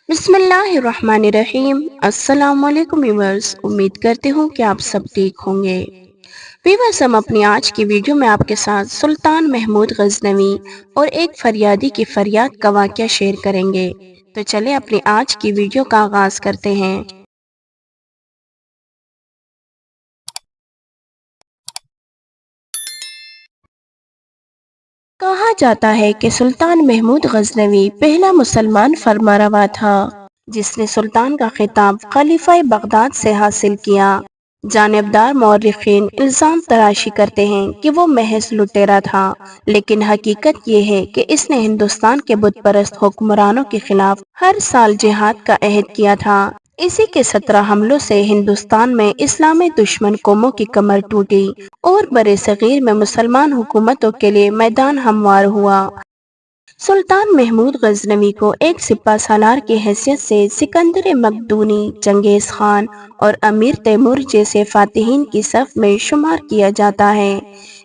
बिस्मिल्लाहिर्रहमानिर्रहीम। अस्सलाम वालेकुम व्यूअर्स, उम्मीद करते हूँ कि आप सब ठीक होंगे। व्यूअर्स, हम अपनी आज की वीडियो में आपके साथ सुल्तान महमूद गजनवी और एक फरियादी की फरियाद का वाक़या शेयर करेंगे। तो चले अपनी आज की वीडियो का आगाज करते हैं। कहा जाता है कि सुल्तान महमूद गजनवी पहला मुसलमान फरमारवा था जिसने सुल्तान का खिताब खलीफा बगदाद से हासिल किया। जानिबदार मौर्रिखीन इल्जाम तराशी करते हैं कि वो महज लुटेरा था, लेकिन हकीकत ये है कि इसने हिंदुस्तान के बुत परस्त हुक्मरानों के खिलाफ हर साल जिहाद का अहद किया था। इसी के 17 हमलों से हिंदुस्तान में इस्लामी दुश्मन कौमों की कमर टूटी और बड़े सगीर में मुसलमान हुकूमतों के लिए मैदान हमवार हुआ। सुल्तान महमूद गजनवी को एक सिपा सालार की हैसियत से सिकंदर मकदूनी, चंगेज खान और अमीर तैमूर जैसे फातिहीन की सफ में शुमार किया जाता है।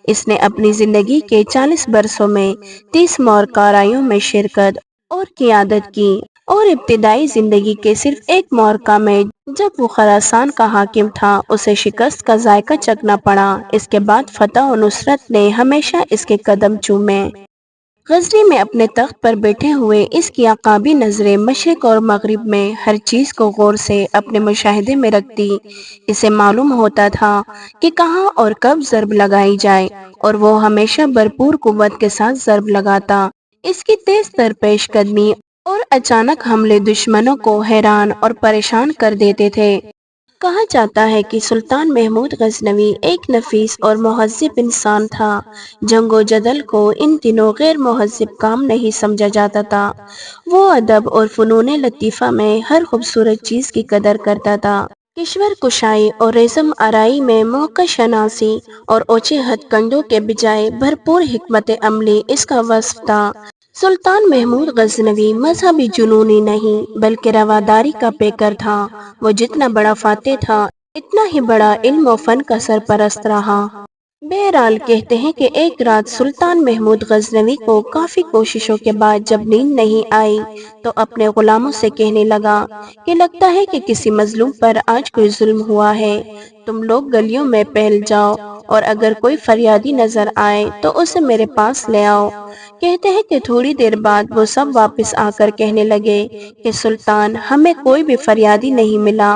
इसने अपनी जिंदगी के 40 बरसों में 30 मौरकारायों में शिरकत और क़ियादत की और इब्तिदाई जिंदगी के सिर्फ एक मौरका में जब वो खरासान का हाकिम था उसे शिकस्त का जायका चखना पड़ा। इसके बाद फतह और नुसरत ने हमेशा इसके कदम चूमे। गजनी में अपने तख्त पर बैठे हुए इसकी अकाबी नजरें मशरिक और मगरिब में हर चीज को गौर से अपने मुशाहिदे में रखती। इसे मालूम होता था कि कहाँ और कब ज़र्ब लगाई जाए और वो हमेशा भरपूर कुव्वत के साथ ज़र्ब लगाता। इसकी तेज तर पेशकदमी और अचानक हमले दुश्मनों को हैरान और परेशान कर देते थे। कहा जाता है कि सुल्तान महमूद गजनवी एक नफीस और मुहज़्ज़िब इंसान था। जंगो जदल को इन दिनों गैर मुहज़्ज़िब काम नहीं समझा जाता था। वो अदब और फ़नून लतीफ़ा में हर खूबसूरत चीज़ की कदर करता था। किश्वर कुशाई और रेज़म आराई में मौका शनासी और ओछे हथकंडों के बजाय भरपूर हिकमत अमली इसका वस्फ था। सुल्तान महमूद गजनवी मजहबी जुनूनी नहीं बल्कि रवादारी का पेकर था। वो जितना बड़ा फातेह था इतना ही बड़ा इल्म और फन का सरपरस्त रहा। बहरहाल कहते हैं कि एक रात सुल्तान महमूद गजनवी को काफी कोशिशों के बाद जब नींद नहीं आई तो अपने गुलामों से कहने लगा कि लगता है कि किसी मजलूम पर आज कोई जुल्म हुआ है। तुम लोग गलियों में टहल जाओ और अगर कोई फरियादी नजर आए तो उसे मेरे पास ले आओ। कहते हैं कि थोड़ी देर बाद वो सब वापस आकर कहने लगे कि सुल्तान, हमें कोई भी फरियादी नहीं मिला,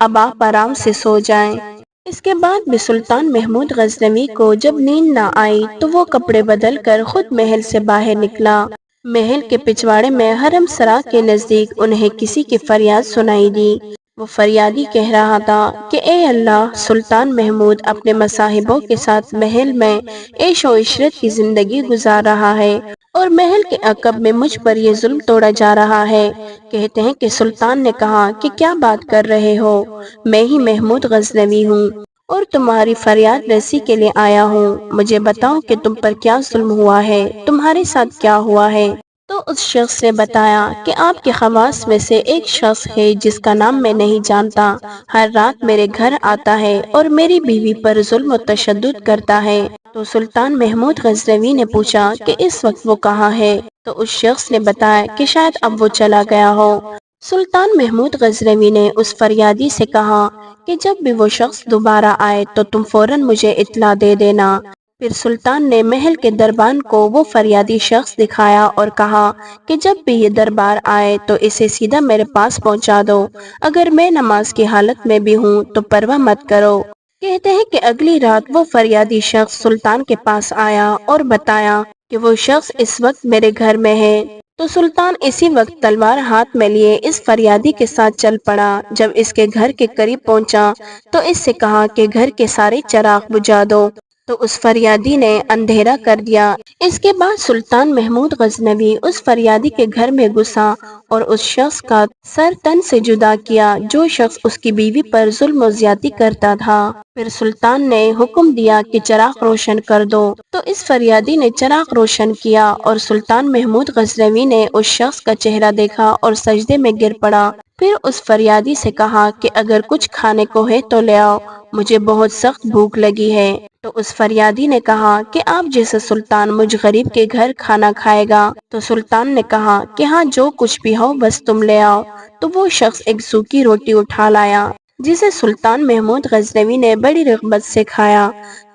अब आप आराम से सो जाएं। इसके बाद भी सुल्तान महमूद गजनवी को जब नींद न आई तो वो कपड़े बदल कर खुद महल से बाहर निकला। महल के पिछवाड़े में हरम सरा के नजदीक उन्हें किसी की फरियाद सुनाई दी। वो फरियादी कह रहा था कि ए अल्लाह, सुल्तान महमूद अपने मसाहिबों के साथ महल में ऐश और इशरत की जिंदगी गुजार रहा है और महल के अकब में मुझ पर ये जुल्म तोड़ा जा रहा है। कहते हैं कि सुल्तान ने कहा कि क्या बात कर रहे हो, मैं ही महमूद गजनवी हूँ और तुम्हारी फरियाद रसी के लिए आया हूँ। मुझे बताओ कि तुम पर क्या जुल्म हुआ है, तुम्हारे साथ क्या हुआ है। तो उस शख्स ने बताया कि आपके खवास में से एक शख्स है जिसका नाम मैं नहीं जानता, हर रात मेरे घर आता है और मेरी बीवी पर जुल्म और तशद्दुद करता है। तो सुल्तान महमूद गजनवी ने पूछा कि इस वक्त वो कहाँ है। तो उस शख्स ने बताया कि शायद अब वो चला गया हो। सुल्तान महमूद गजनवी ने उस फरियादी से कहा कि जब भी वो शख्स दोबारा आए तो तुम फौरन मुझे इत्तला दे देना। फिर सुल्तान ने महल के दरबान को वो फरियादी शख्स दिखाया और कहा कि जब भी ये दरबार आए तो इसे सीधा मेरे पास पहुंचा दो। अगर मैं नमाज की हालत में भी हूँ तो परवाह मत करो। कहते हैं कि अगली रात वो फरियादी शख्स सुल्तान के पास आया और बताया कि वो शख्स इस वक्त मेरे घर में है। तो सुल्तान इसी वक्त तलवार हाथ में लिए इस फरियादी के साथ चल पड़ा। जब इसके घर के करीब पहुंचा तो इससे कहा कि घर के सारे चिराग बुझा दो। तो उस फरियादी ने अंधेरा कर दिया। इसके बाद सुल्तान महमूद गजनवी उस फरियादी के घर में घुसा और उस शख्स का सर तन से जुदा किया जो शख्स उसकी बीवी पर जुल्म और ज्यादती करता था। फिर सुल्तान ने हुक्म दिया कि चिराग रोशन कर दो। तो इस फरियादी ने चिराग रोशन किया और सुल्तान महमूद गजनवी ने उस शख्स का चेहरा देखा और सजदे में गिर पड़ा। फिर उस फरियादी से कहा कि अगर कुछ खाने को है तो ले आओ, मुझे बहुत सख्त भूख लगी है। تو اس فریادی نے کہا کہ آپ جیسے سلطان مجھ غریب کے گھر کھانا کھائے گا؟ تو سلطان نے کہا کہ ہاں، جو کچھ بھی ہو بس تم لے آؤ۔ تو وہ شخص ایک سوکھی روٹی اٹھا لایا جسے سلطان محمود غزنوی نے بڑی رغبت سے کھایا۔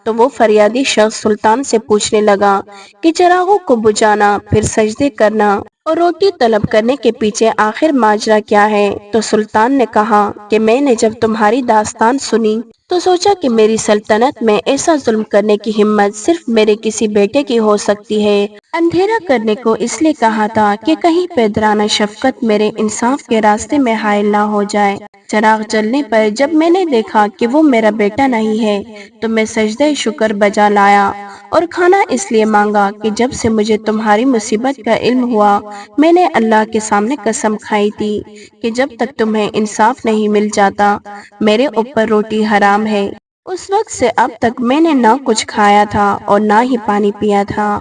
تو وہ فریادی شخص سلطان سے پوچھنے لگا کہ چراغوں کو بجھانا، پھر سجدے کرنا اور روٹی طلب کرنے کے پیچھے آخر ماجرا کیا ہے؟ تو سلطان نے کہا کہ میں نے جب تمہاری داستان سنی تو سوچا کہ میری سلطنت میں ایسا ظلم کرنے کی ہمت صرف میرے کسی بیٹے کی ہو سکتی ہے۔ اندھیرا کرنے کو اس لیے کہا تھا کہ کہیں پدرانہ شفقت میرے انصاف کے راستے میں حائل نہ ہو جائے۔ چراغ جلنے پر جب میں نے دیکھا کہ وہ میرا بیٹا نہیں ہے تو میں سجدہ شکر بجا لایا اور کھانا اس لیے مانگا کہ جب سے مجھے تمہاری مصیبت کا علم ہوا میں نے اللہ کے سامنے قسم کھائی تھی کہ جب تک تمہیں انصاف نہیں مل جاتا میرے اوپر روٹی حرام ہے۔ اس وقت سے اب تک میں نے نہ کچھ کھایا تھا اور نہ ہی پانی پیا تھا۔